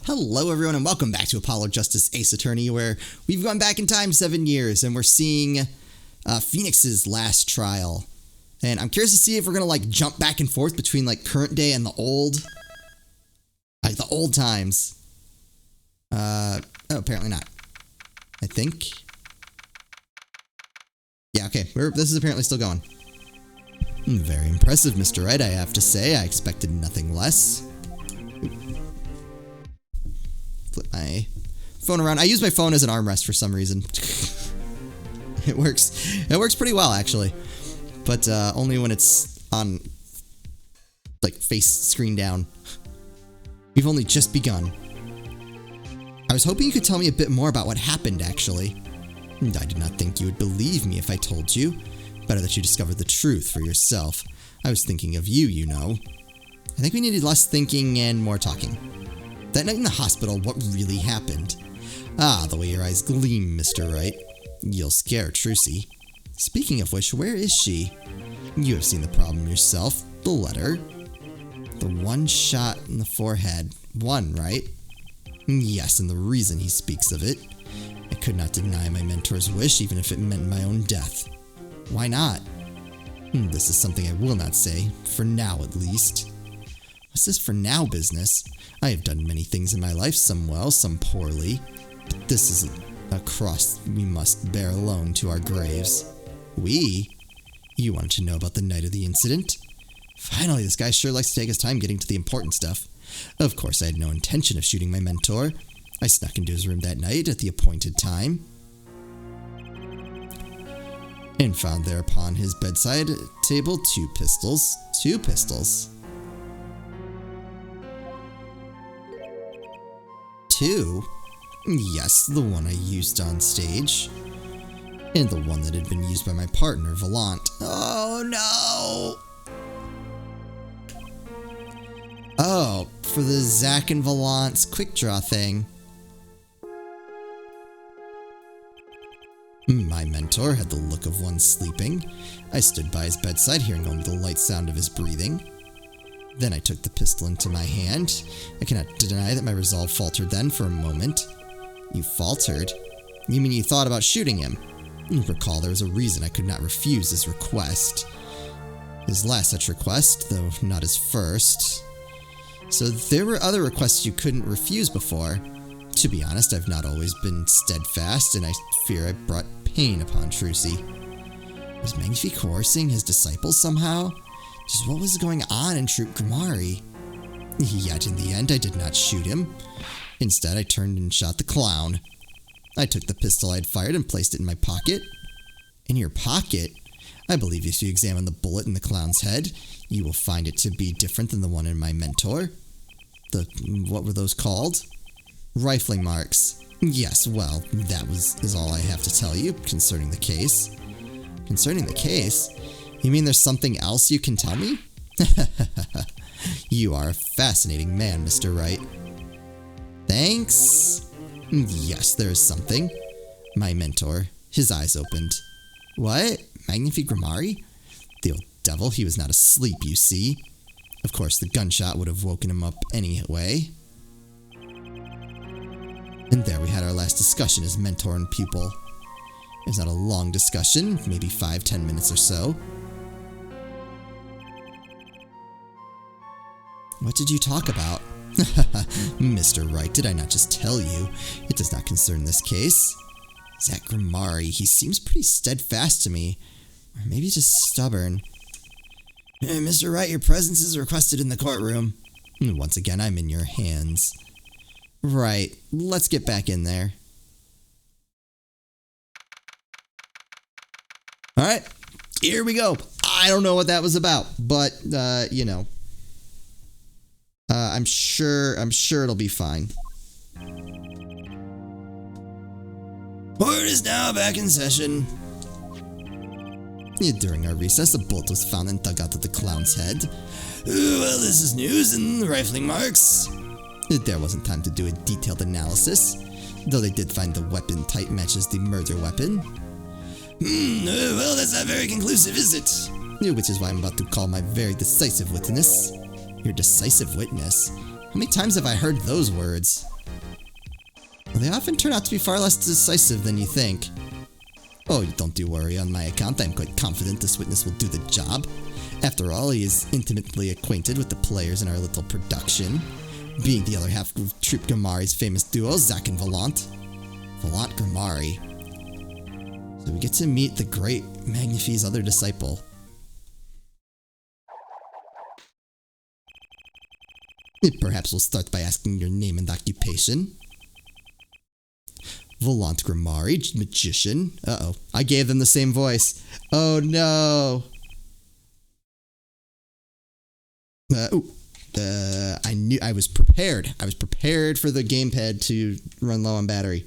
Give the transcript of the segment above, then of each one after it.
Hello everyone and welcome back to Apollo Justice Ace Attorney, where we've gone back in time 7 years and we're seeing Phoenix's last trial. And I'm curious to see if we're going to jump back and forth between current day and the old times. Oh, apparently not. I think. Yeah, okay. This is apparently still going. Very impressive, Mr. Wright, I have to say. I expected nothing less. Flip my phone around. I use my phone as an armrest for some reason. It works pretty well, actually. But only when it's on, face screen down. We've only just begun. I was hoping you could tell me a bit more about what happened, actually. I did not think you would believe me if I told you. Better that you discovered the truth for yourself. I was thinking of you, you know. I think we needed less thinking and more talking. That night in the hospital, what really happened? Ah, the way your eyes gleam, Mr. Wright. You'll scare Trucy. Speaking of which, where is she? You have seen the problem yourself. The letter. The one shot in the forehead. One, right? Yes, and the reason he speaks of it. I could not deny my mentor's wish, even if it meant my own death. Why not? This is something I will not say, for now at least. What's this for now business? I have done many things in my life, some well, some poorly. But this is a cross we must bear alone to our graves. We? You wanted to know about the night of the incident? Finally, this guy sure likes to take his time getting to the important stuff. Of course, I had no intention of shooting my mentor. I snuck into his room that night at the appointed time. And found there upon his bedside table 2 pistols. 2 pistols. 2? Yes, the one I used on stage. And the one that had been used by my partner, Valant. Oh no! Oh, for the Zack and Valant's quick draw thing. My mentor had the look of one sleeping. I stood by his bedside, hearing only the light sound of his breathing. Then I took the pistol into my hand. I cannot deny that my resolve faltered then for a moment. You faltered? You mean you thought about shooting him? Recall there was a reason I could not refuse his request. His last such request, though not his first. So there were other requests you couldn't refuse before. To be honest, I've not always been steadfast, and I fear I brought pain upon Trucy. Was Magnifi coercing his disciples somehow? Just what was going on in Troop Grimari? Yet in the end, I did not shoot him. Instead, I turned and shot the clown. I took the pistol I had fired and placed it in my pocket. In your pocket? I believe if you examine the bullet in the clown's head, you will find it to be different than the one in my mentor. What were those called? Rifling marks. Yes, well, that is all I have to tell you concerning the case. Concerning the case? You mean there's something else you can tell me? You are a fascinating man, Mr. Wright. Thanks. Yes, there is something. My mentor, his eyes opened. What? Magnifi Grimari? The old devil, he was not asleep, you see. Of course, the gunshot would have woken him up anyway. And there we had our last discussion as mentor and pupil. It was not a long discussion, maybe 5-10 minutes or so. What did you talk about? Mr. Wright, did I not just tell you? It does not concern this case. Zack Grimari, he seems pretty steadfast to me. Or maybe just stubborn. Mr. Wright, your presence is requested in the courtroom. Once again, I'm in your hands. Right, let's get back in there. Alright, here we go. I don't know what that was about, but, you know. I'm sure it'll be fine. Court is now back in session. During our recess, a bolt was found and dug out of the clown's head. Well, this is news and rifling marks. There wasn't time to do a detailed analysis, though they did find the weapon type matches the murder weapon. Well, that's not very conclusive, is it? Which is why I'm about to call my very decisive witness. Your decisive witness? How many times have I heard those words? Well, they often turn out to be far less decisive than you think. Oh, don't do worry on my account. I'm quite confident this witness will do the job. After all, he is intimately acquainted with the players in our little production, being the other half of Troupe Grimari's famous duo, Zack and Valant. Valant Grimari. So we get to meet the great Magnifi's other disciple. Perhaps we'll start by asking your name and occupation. Valant Grimari, magician. Uh-oh, I gave them the same voice. Oh no! I was prepared. I was prepared for the gamepad to run low on battery.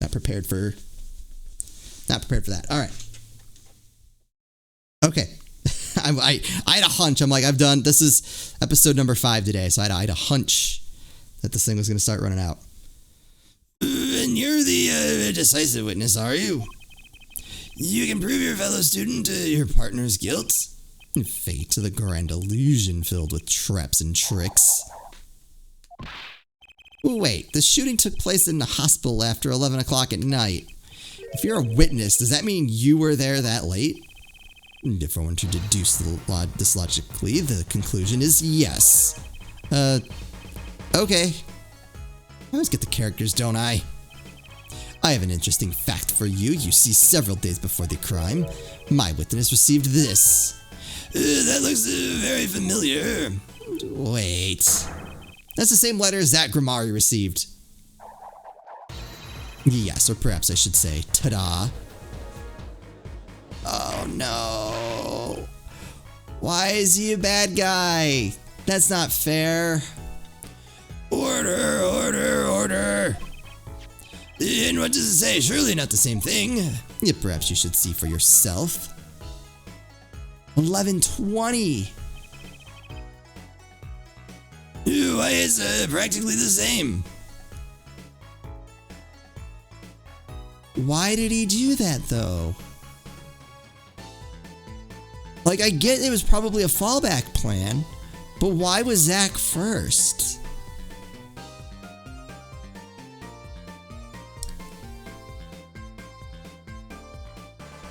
Not prepared for that. All right. Okay. I had a hunch. I'm like, this is episode number 5 today, so I had a hunch that this thing was going to start running out. And you're the decisive witness, are you? You can prove your fellow student your partner's guilt. Fate, the grand illusion filled with traps and tricks. Wait, the shooting took place in the hospital after 11 o'clock at night. If you're a witness, does that mean you were there that late? If I want to deduce this logically, the conclusion is yes. Okay. I always get the characters, don't I? I have an interesting fact for you. You see, several days before the crime, my witness received this. That looks very familiar. Wait. That's the same letter Zack Grimari received. Yes, or perhaps I should say, ta-da. Oh no. Why is he a bad guy? That's not fair. Order, order, order. And what does it say? Surely not the same thing. Yeah, perhaps you should see for yourself. 11:20. Why is practically the same? Why did he do that though? Like, I get it was probably a fallback plan, but why was Zack first?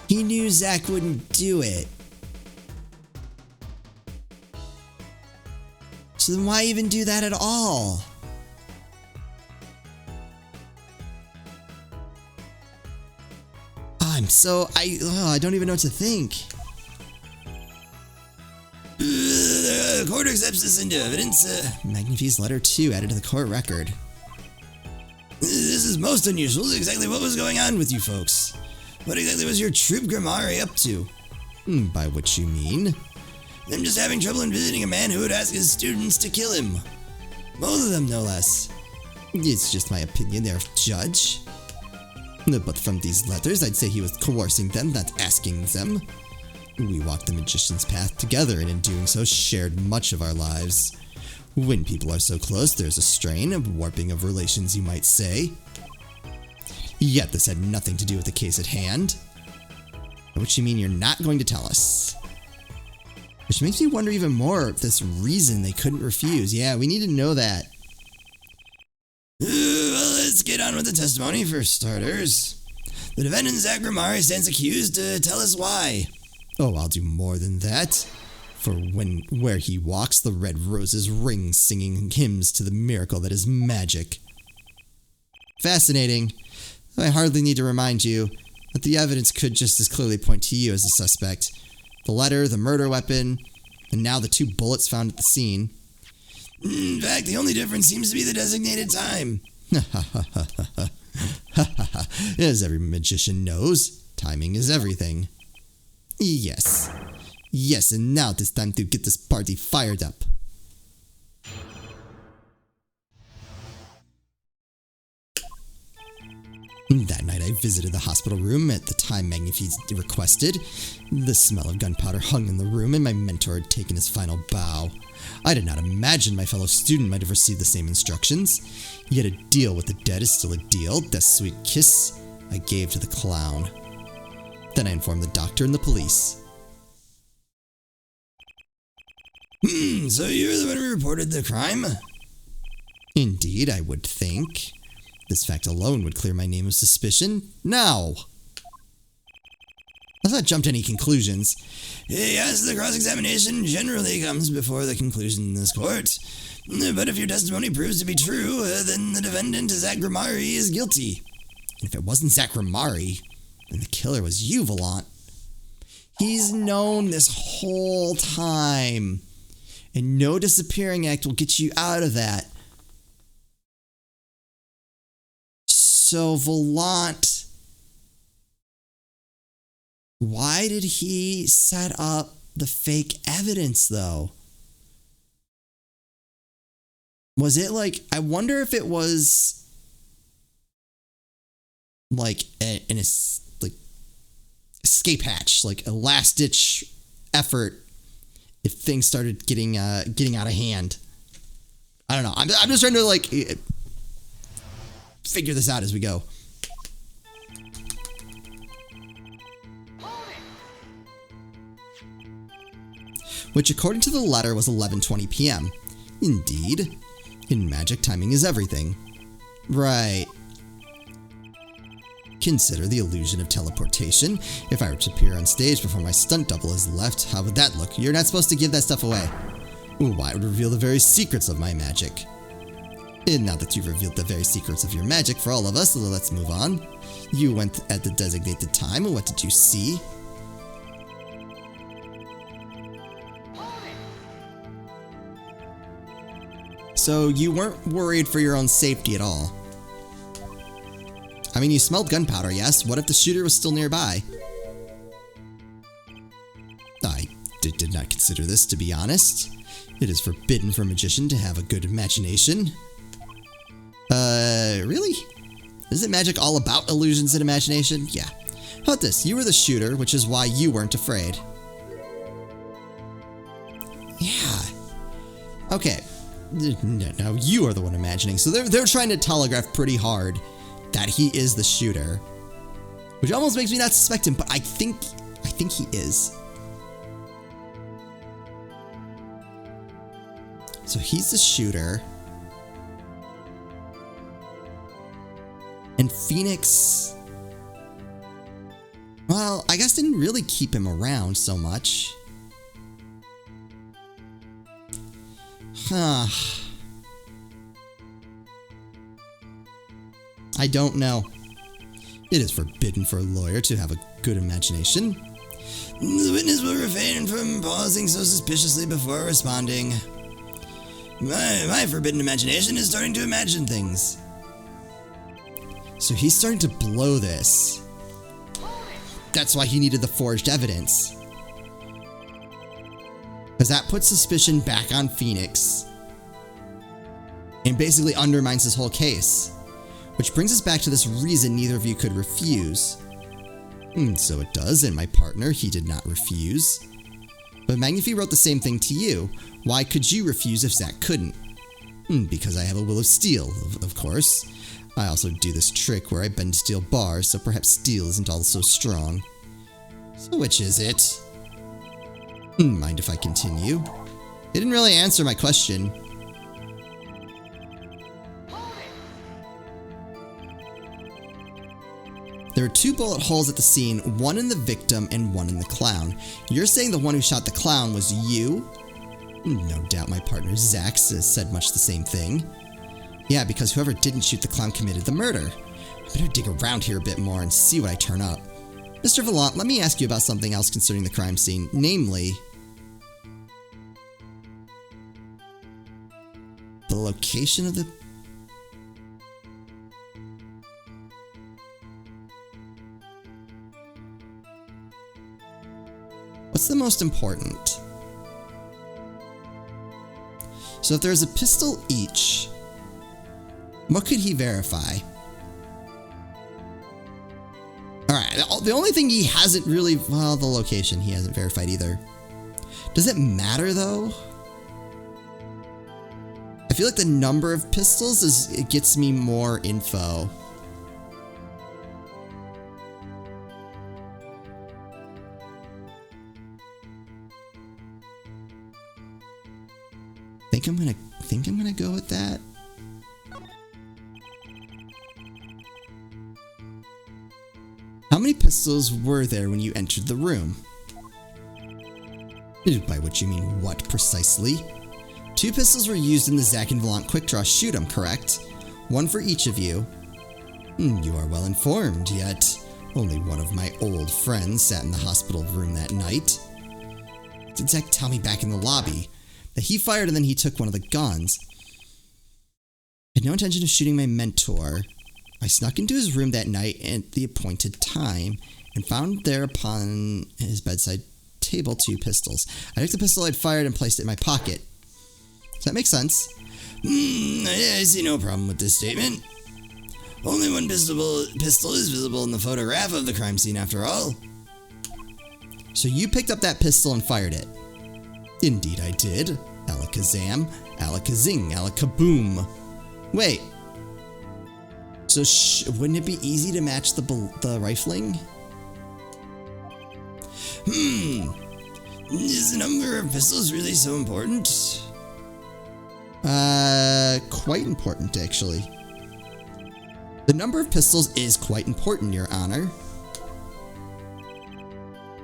He knew Zack wouldn't do it. So then why even do that at all? I don't even know what to think. The court accepts this into evidence. Magnifi's letter 2 added to the court record. This is most unusual. Exactly what was going on with you folks? What exactly was your Troupe Grimari up to? By which you mean? I'm just having trouble in visiting a man who would ask his students to kill him. Both of them, no less. It's just my opinion there, Judge. But from these letters, I'd say he was coercing them, not asking them. We walked the magician's path together, and in doing so, shared much of our lives. When people are so close, there's a strain, a warping of relations, you might say. Yet this had nothing to do with the case at hand. Which you mean you're not going to tell us? Which makes me wonder even more if this reason they couldn't refuse. Yeah, we need to know that. Well, let's get on with the testimony for starters. The defendant, Zack Grimari, stands accused. Tell us why. Oh, I'll do more than that. For where he walks, the red roses ring, singing hymns to the miracle that is magic. Fascinating. I hardly need to remind you that the evidence could just as clearly point to you as a suspect. The letter, the murder weapon, and now the 2 bullets found at the scene. In fact, the only difference seems to be the designated time. As every magician knows, timing is everything. Yes. Yes, and now it is time to get this party fired up. That night I visited the hospital room at the time Magnifi requested. The smell of gunpowder hung in the room, and my mentor had taken his final bow. I did not imagine my fellow student might have received the same instructions. Yet a deal with the dead is still a deal. Death's sweet kiss I gave to the clown. Then I informed the doctor and the police. So you're the one who reported the crime? Indeed, I would think. This fact alone would clear my name of suspicion. Now! Let's not jump to any conclusions. Yes, the cross-examination generally comes before the conclusion in this court. But if your testimony proves to be true, then the defendant, Zach Grimari, is guilty. And if it wasn't Zach Grimari, then the killer was you, Valant. He's known this whole time. And no disappearing act will get you out of that. So, Valant, why did he set up the fake evidence, though? Was it like, I wonder if it was like an escape hatch, like a last-ditch effort if things started getting out of hand. I don't know. I'm just trying to like figure this out as we go. Which, according to the letter, was 11:20 p.m. Indeed. In magic, timing is everything. Right. Consider the illusion of teleportation. If I were to appear on stage before my stunt double has left, how would that look? You're not supposed to give that stuff away. Ooh, why would reveal the very secrets of my magic? And now that you've revealed the very secrets of your magic for all of us, let's move on. You went at the designated time, and what did you see? So you weren't worried for your own safety at all. I mean, you smelled gunpowder, yes? What if the shooter was still nearby? I did not consider this, to be honest. It is forbidden for a magician to have a good imagination. Really? Isn't magic all about illusions and imagination? Yeah. How about this? You were the shooter, which is why you weren't afraid. Yeah. Okay. No, you are the one imagining. So they're trying to telegraph pretty hard that he is the shooter, which almost makes me not suspect him, but I think he is. So he's the shooter. And Phoenix, well, I guess didn't really keep him around so much. Huh. I don't know. It is forbidden for a lawyer to have a good imagination. The witness will refrain from pausing so suspiciously before responding. My forbidden imagination is starting to imagine things. So he's starting to blow this. That's why he needed the forged evidence. Because that puts suspicion back on Phoenix. And basically undermines his whole case. Which brings us back to this reason neither of you could refuse. So it does, and my partner, he did not refuse. But Magnifi wrote the same thing to you. Why could you refuse if Zach couldn't? Because I have a will of steel, of course. I also do this trick where I bend steel bars, so perhaps steel isn't all so strong. So which is it? Mind if I continue? It didn't really answer my question. There are 2 bullet holes at the scene, one in the victim and one in the clown. You're saying the one who shot the clown was you? No doubt my partner Zach said much the same thing. Yeah, because whoever didn't shoot the clown committed the murder. I better dig around here a bit more and see what I turn up. Mr. Valant, let me ask you about something else concerning the crime scene, namely the location of the... What's the most important? So if there's a pistol each, what could he verify? Alright, the only thing he hasn't really... Well, the location he hasn't verified either. Does it matter, though? I feel like the number of pistols it gets me more info. think I'm gonna go with that. How many pistols were there when you entered the room? By which you mean what precisely? 2 pistols were used in the Zack and Valant quick draw shoot 'em, correct? 1 for each of you. You are well informed, yet only one of my old friends sat in the hospital room that night. Did Zack tell me back in the lobby that he fired and then he took one of the guns? I had no intention of shooting my mentor. I snuck into his room that night at the appointed time and found there upon his bedside table 2 pistols. I took the pistol I'd fired and placed it in my pocket. Does that make sense? I see no problem with this statement. Only one pistol is visible in the photograph of the crime scene after all. So you picked up that pistol and fired it? Indeed I did. Alakazam, alakazing, alakaboom. Wait. So wouldn't it be easy to match the rifling? Is the number of pistols really so important? Quite important, actually. The number of pistols is quite important, Your Honor.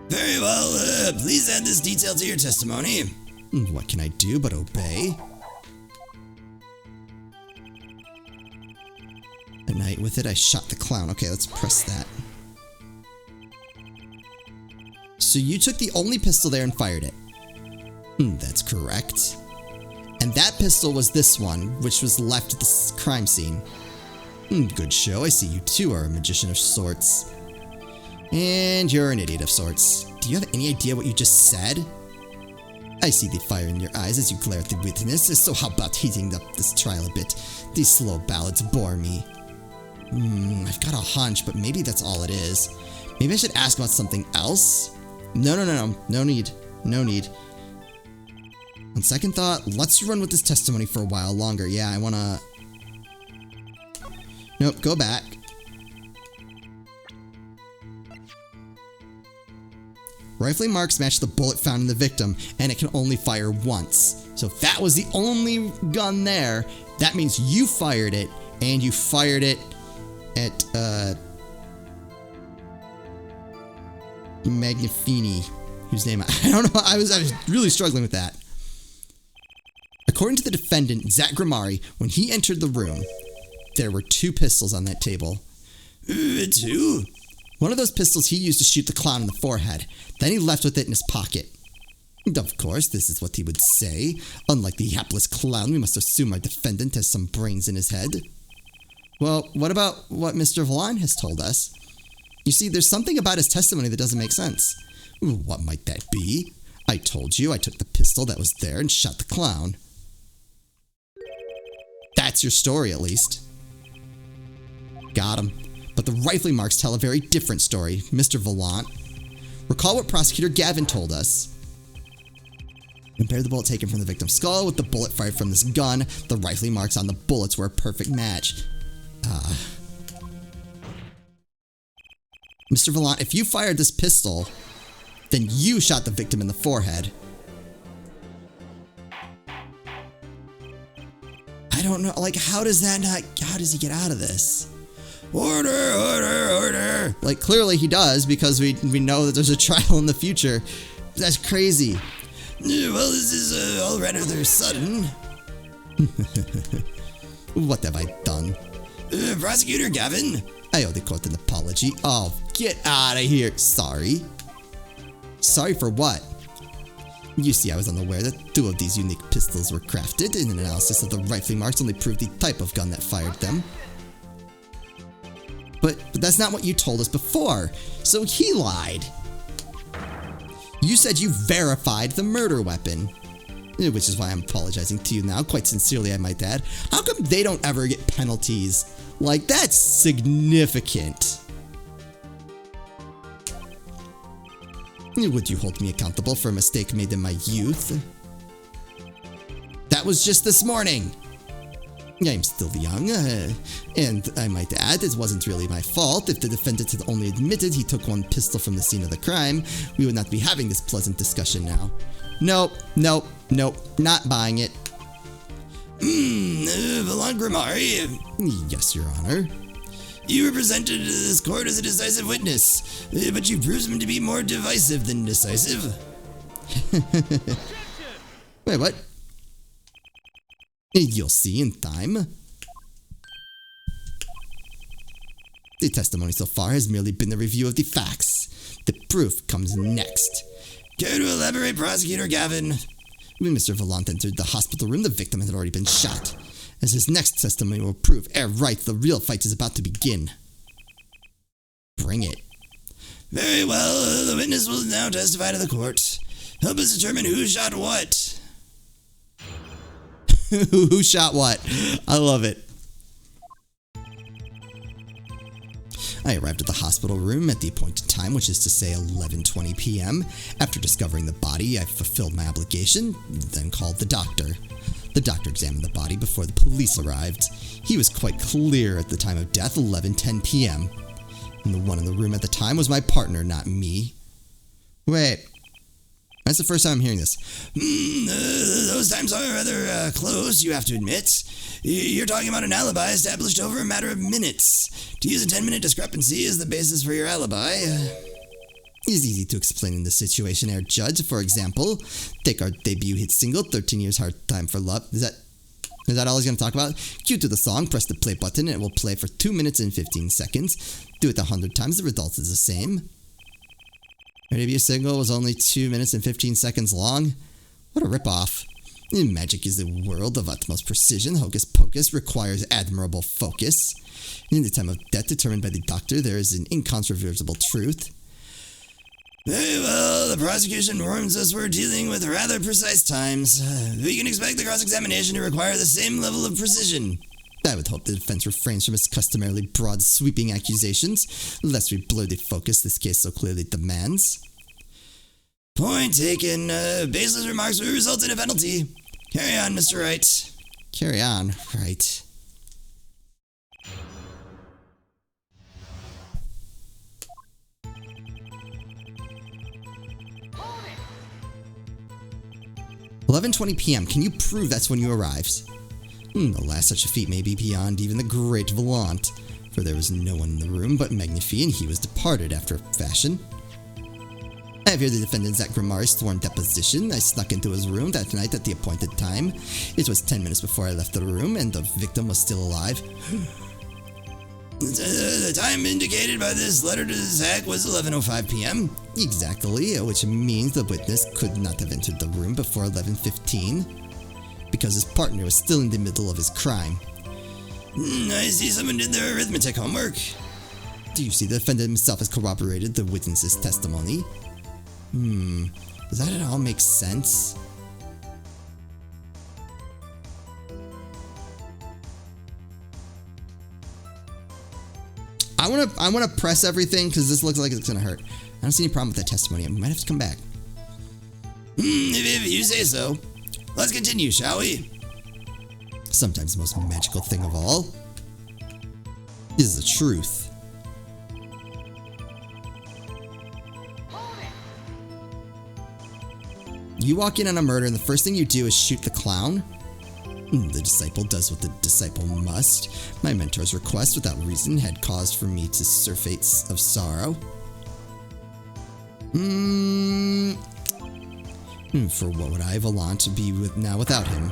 Very well, please add this detail to your testimony. What can I do but obey? At night with it, I shot the clown. Okay, let's press that. So you took the only pistol there and fired it. That's correct. And that pistol was this one, which was left at the crime scene. Good show. I see you too are a magician of sorts. And you're an idiot of sorts. Do you have any idea what you just said? I see the fire in your eyes as you glare at the witness, so how about heating up this trial a bit? These slow ballads bore me. I've got a hunch, but maybe that's all it is. Maybe I should ask about something else? No. No need. No need. On second thought, let's run with this testimony for a while longer. Yeah, I wanna... Nope, go back. Rifling marks match the bullet found in the victim, and it can only fire once. So if that was the only gun there, that means you fired it, and you fired it at, Magnifini, whose name I don't know. I was really struggling with that. According to the defendant, Zack Grimari, when he entered the room, there were 2 pistols on that table. 2? One of those pistols he used to shoot the clown in the forehead. Then he left with it in his pocket. And of course, this is what he would say. Unlike the hapless clown, we must assume our defendant has some brains in his head. Well, what about what Mr. Valant has told us? You see, there's something about his testimony that doesn't make sense. What might that be? I told you I took the pistol that was there and shot the clown. That's your story, at least. Got him. But the rifling marks tell a very different story, Mr. Valant. Recall what Prosecutor Gavin told us. Compare the bullet taken from the victim's skull with the bullet fired from this gun. The rifling marks on the bullets were a perfect match. Mr. Valant, if you fired this pistol, then you shot the victim in the forehead. I don't know, like, how does he get out of this? Order, order, order. Like, clearly he does, because we know that there's a trial in the future. That's crazy. Well, this is all rather sudden. What have I done? Prosecutor Gavin? I owe the court an apology. Oh, get out of here. Sorry. Sorry for what? You see, I was unaware that 2 of these unique pistols were crafted, and an analysis of the rifling marks only proved the type of gun that fired them. But that's not what you told us before, so he lied. You said you verified the murder weapon, which is why I'm apologizing to you now, quite sincerely I might add. How come they don't ever get penalties? Like, that's significant. Would you hold me accountable for a mistake made in my youth? That was just this morning. I'm still young, and I might add, it wasn't really my fault. If the defendant had only admitted he took 1 pistol from the scene of the crime, we would not be having this pleasant discussion now. Nope, not buying it. Valant Grimari, Yes, Your Honor. you were presented to this court as a decisive witness, but you proved him to be more divisive than decisive. Wait, what? You'll see in time. The testimony so far has merely been a review of the facts. The proof comes next. Care to elaborate, Prosecutor Gavin? When Mr. Valant entered the hospital room, the victim had already been shot. As his next testimony will prove, right, the real fight is about to begin. Bring it. Very well, the witness will now testify to the court. Help us determine who shot what. Who shot what? I love it. I arrived at the hospital room at the appointed time, which is to say 11:20 p.m. After discovering the body, I fulfilled my obligation, then called the doctor. The doctor examined the body before the police arrived. He was quite clear at the time of death, 11:10 p.m. And the one in the room at the time was my partner, not me. Wait. That's the first time I'm hearing this. Those times are rather close, you have to admit. You're talking about an alibi established over a matter of minutes. To use a 10-minute discrepancy as the basis for your alibi. It's easy to explain in this situation, Herr Judge. For example, take our debut hit single, 13 Years Hard Time for Love. Is that all he's going to talk about? Cue to the song, press the play button, and it will play for 2 minutes and 15 seconds. Do it 100 times, the result is the same. Our debut single was only 2 minutes and 15 seconds long. What a ripoff. Magic is a world of utmost precision. Hocus pocus requires admirable focus. In the time of death determined by the doctor, there is an incontrovertible truth. Very well, the prosecution warns us we're dealing with rather precise times. We can expect the cross-examination to require the same level of precision. I would hope the defense refrains from its customarily broad, sweeping accusations, lest we blur the focus this case so clearly demands. Point taken. Baseless remarks will result in a penalty. Carry on, Mr. Wright. Carry on, right. "11:20 p.m. Can you prove that's when you arrived?" Alas, such a feat may be beyond even the great Valant, for there was no one in the room but Magnifi, and he was departed after a fashion. I have here the defendant Zach Grimari's sworn deposition. I snuck into his room that night at the appointed time. It was 10 minutes before I left the room, and the victim was still alive. The time indicated by this letter to Zach was 11:05 p.m. Exactly, which means the witness could not have entered the room before 11:15, because his partner was still in the middle of his crime. I see someone did their arithmetic homework. Do you see the defendant himself has corroborated the witness's testimony? Does that at all make sense? I wanna press everything because this looks like it's gonna hurt. I don't see any problem with that testimony. I might have to come back. If you say so. Let's continue, shall we? Sometimes the most magical thing of all is the truth. You walk in on a murder and the first thing you do is shoot the clown? The disciple does what the disciple must. My mentor's request without reason had caused for me to surface of sorrow. For what would I, Valant, be now without him?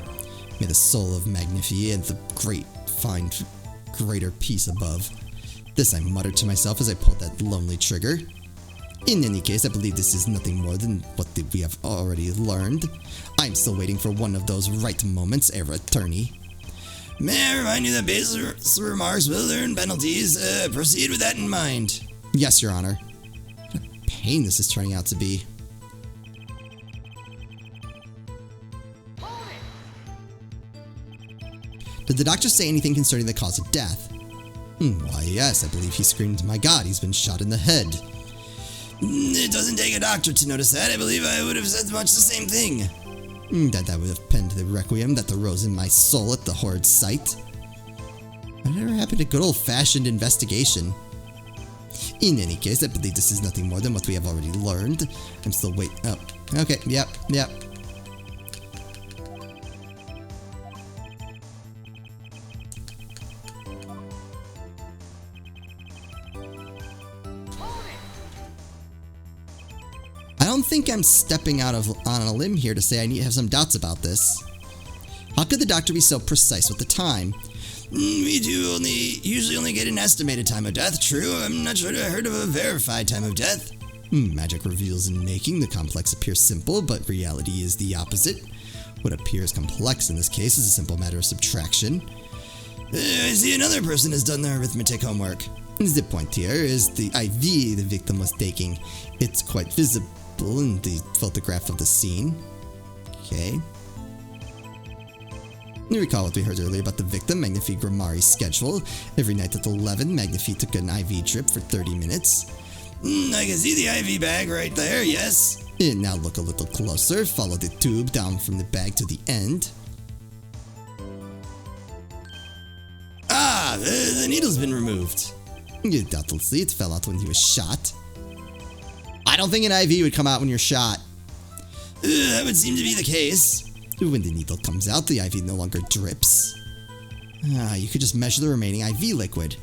May the soul of Magnifi and the great find greater peace above. This I muttered to myself as I pulled that lonely trigger. In any case, I believe this is nothing more than what we have already learned. I'm still waiting for one of those right moments, Herr Attorney. May I remind you that baseless remarks will earn penalties. Proceed with that in mind. Yes, Your Honor. What a pain this is turning out to be. Did the doctor say anything concerning the cause of death? Why, yes, I believe he screamed, "My God, he's been shot in the head." It doesn't take a doctor to notice that. I believe I would have said much the same thing. That I would have penned the requiem that arose in my soul at the horrid sight. Whatever happened to good old-fashioned investigation? In any case, I believe this is nothing more than what we have already learned. I'm still waiting. Oh, okay, yep. don't think I'm stepping out on a limb here to say I need to have some doubts about this. How could the doctor be so precise with the time? We do usually only get an estimated time of death, true. I'm not sure I heard of a verified time of death. Magic reveals in making the complex appear simple, but reality is the opposite. What appears complex in this case is a simple matter of subtraction. I see another person has done their arithmetic homework. The point here is the IV the victim was taking. It's quite visible in the photograph of the scene. Okay. You recall what we heard earlier about the victim, Magnifique Grimari's schedule. Every night at 11, Magnifique took an IV drip for 30 minutes. I can see the IV bag right there, yes. And now look a little closer. Follow the tube down from the bag to the end. Ah, the needle's been removed. Doubtlessly, it fell out when he was shot. I don't think an IV would come out when you're shot. That would seem to be the case. When the needle comes out, the IV no longer drips. You could just measure the remaining IV liquid.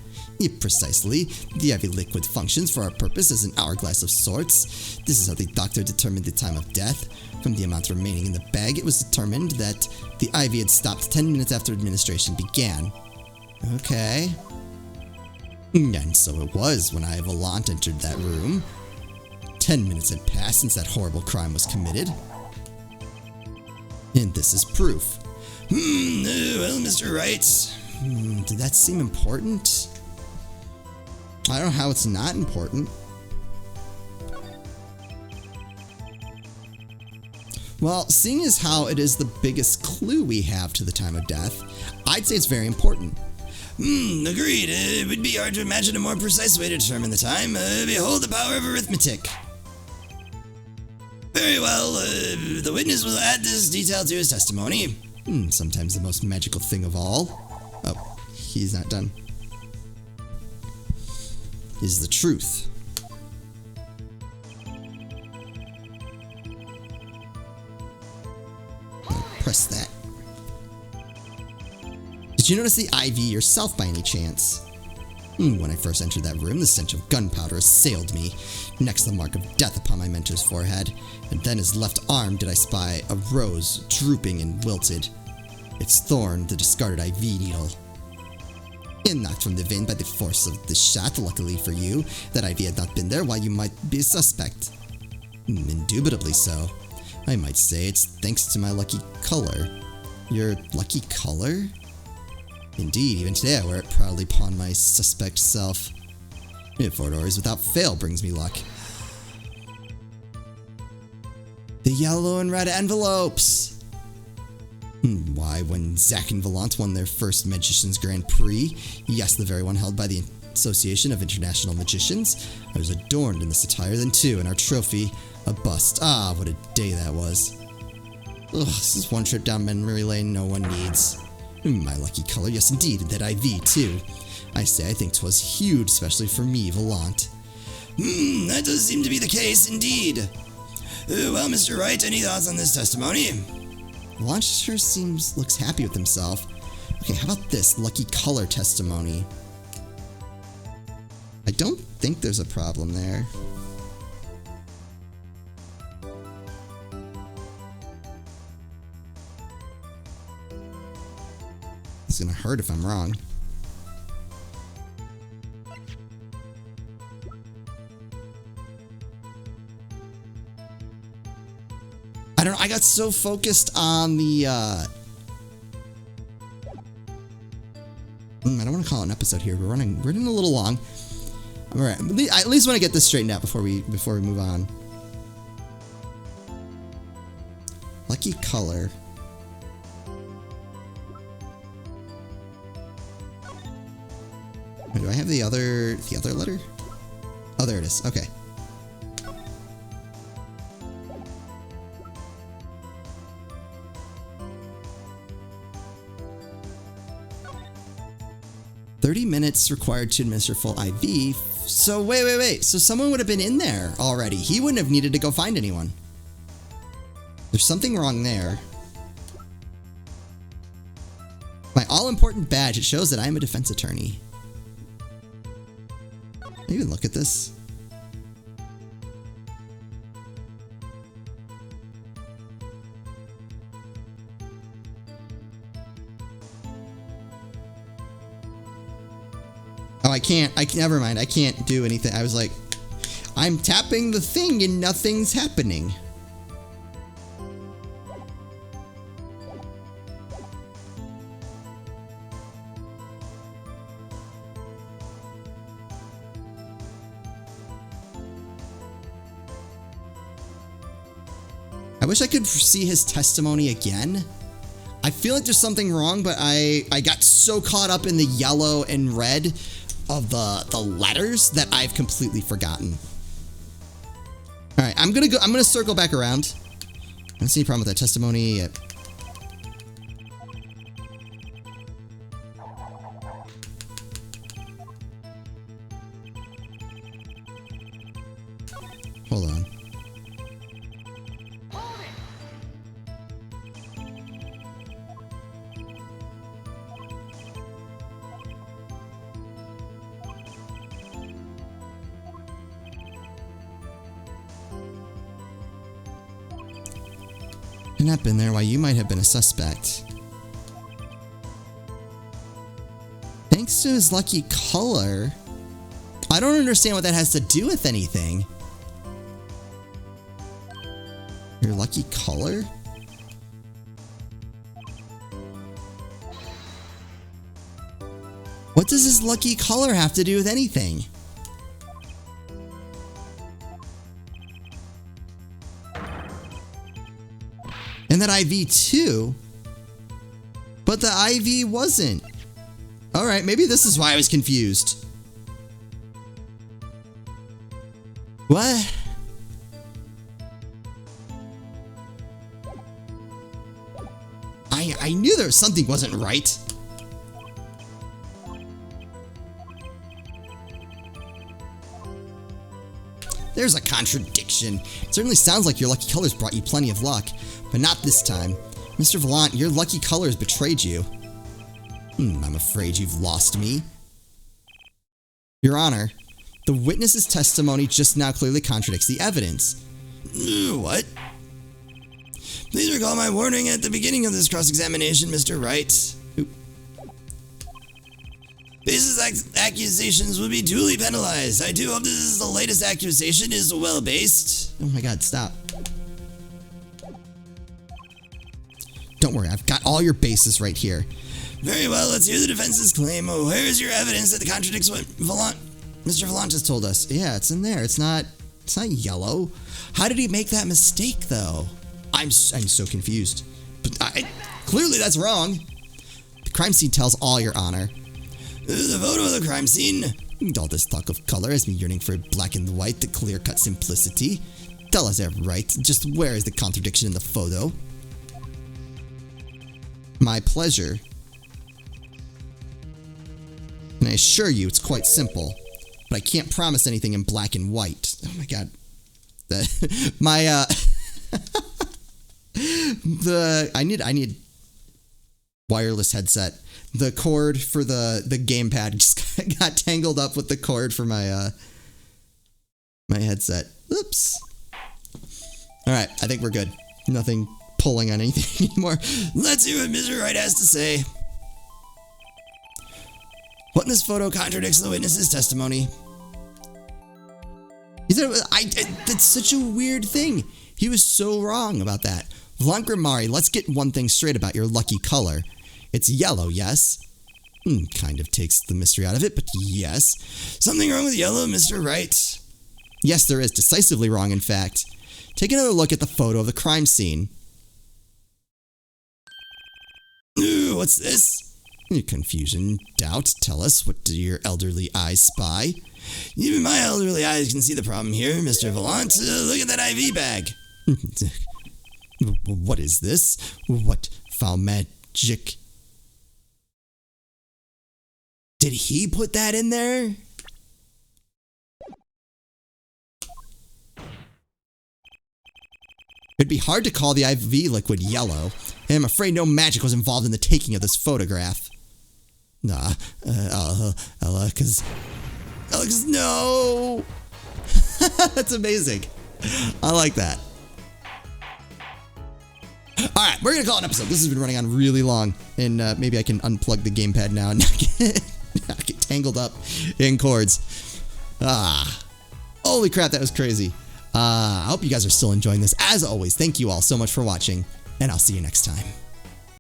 Precisely, the IV liquid functions for our purpose as an hourglass of sorts. This is how the doctor determined the time of death. From the amount remaining in the bag, it was determined that the IV had stopped 10 minutes after administration began. Okay. And so it was when I, Valant, entered that room. 10 minutes had passed since that horrible crime was committed. And this is proof. Well, Mr. Wright. Did that seem important? I don't know how it's not important. Well, seeing as how it is the biggest clue we have to the time of death, I'd say it's very important. Agreed. It would be hard to imagine a more precise way to determine the time. Behold the power of arithmetic. Very well, the witness will add this detail to his testimony. Sometimes the most magical thing of all. Oh, he's not done. Is the truth. Press that. Did you notice the IV yourself by any chance? When I first entered that room, the stench of gunpowder assailed me. Next, the mark of death upon my mentor's forehead. And then his left arm did I spy a rose, drooping and wilted. Its thorn, the discarded IV needle. And knocked from the vein by the force of the shot, luckily for you, that IV had not been there while you might be a suspect. Indubitably so. I might say it's thanks to my lucky color. Your lucky color? Indeed, even today I wear it proudly upon my suspect self. 4 doors without fail brings me luck. The yellow and red envelopes! Why, when Zack and Valant won their first Magician's Grand Prix, yes, the very one held by the Association of International Magicians, I was adorned in this attire then too, and our trophy, a bust. Ah, what a day that was. Ugh, this is one trip down memory lane no one needs. My lucky color, yes indeed, and that IV too. I say I think 'twas huge, especially for me, Valant. That does seem to be the case, indeed. Well, Mr. Wright, any thoughts on this testimony? Valant sure looks happy with himself. Okay, how about this lucky color testimony? I don't think there's a problem there. It's gonna hurt if I'm wrong. I don't know, I got so focused on the, I don't want to call it an episode here. We're running a little long. Alright, I at least want to get this straightened out before we move on. Lucky color. Do I have the other letter? Oh, there it is. Okay. "30 minutes required to administer full IV." So wait. So someone would have been in there already. He wouldn't have needed to go find anyone. There's something wrong there. My all-important badge, it shows that I am a defense attorney. Can I even look at this? Oh, I can't. Never mind. I can't do anything. I was like, I'm tapping the thing and nothing's happening. I wish I could see his testimony again. I feel like there's something wrong, but I got so caught up in the yellow and red of the letters that I've completely forgotten. All right, I'm gonna circle back around. I don't see any problem with that testimony. Hold on. Had not been there, why you might have been a suspect. Thanks to his lucky color. I don't understand what that has to do with anything. Your lucky color? What does his lucky color have to do with anything? And that IV too? But the IV wasn't. Alright, maybe this is why I was confused. What? I knew there was something wasn't right. There's a contradiction. It certainly sounds like your lucky colors brought you plenty of luck, but not this time. Mr. Valant, your lucky colors betrayed you. I'm afraid you've lost me. Your Honor, the witness's testimony just now clearly contradicts the evidence. What? Please recall my warning at the beginning of this cross-examination, Mr. Wright. Baseless accusations will be duly penalized. I do hope this is the latest accusation is well-based. Oh my god, stop. Don't worry, I've got all your bases right here. Very well, let's hear the defense's claim. Oh, where is your evidence that contradicts what Mr. Valant just told us? Yeah, it's in there. It's not yellow. How did he make that mistake, though? I'm so confused. But clearly that's wrong. The crime scene tells all, Your Honor. The photo of the crime scene. All this talk of color has me yearning for black and white, the clear-cut simplicity. Tell us right. Just where is the contradiction in the photo? My pleasure. And I assure you it's quite simple. But I can't promise anything in black and white. Oh my god. I need wireless headset. The cord for the gamepad just got tangled up with the cord for my my headset. Oops. All right, I think we're good. Nothing pulling on anything anymore. Let's hear what Mr. Wright has to say. What in this photo contradicts the witness's testimony? He said, that's such a weird thing. He was so wrong about that. Valant Grimari, let's get one thing straight about your lucky color. It's yellow, yes? Kind of takes the mystery out of it, but yes. Something wrong with yellow, Mr. Wright? Yes, there is. Decisively wrong, in fact. Take another look at the photo of the crime scene. Ooh, what's this? Your confusion, doubt. Tell us, what do your elderly eyes spy? Even my elderly eyes can see the problem here, Mr. Valant. Look at that IV bag. What is this? What foul magic? Did he put that in there? It'd be hard to call the IV liquid yellow, and I'm afraid no magic was involved in the taking of this photograph. Nah, Alex, no! That's amazing. I like that. Alright, we're gonna call it an episode. This has been running on really long, and maybe I can unplug the gamepad now and not get tangled up in cords. Holy crap, that was crazy. I hope you guys are still enjoying this. As always, thank you all so much for watching, and I'll see you next time.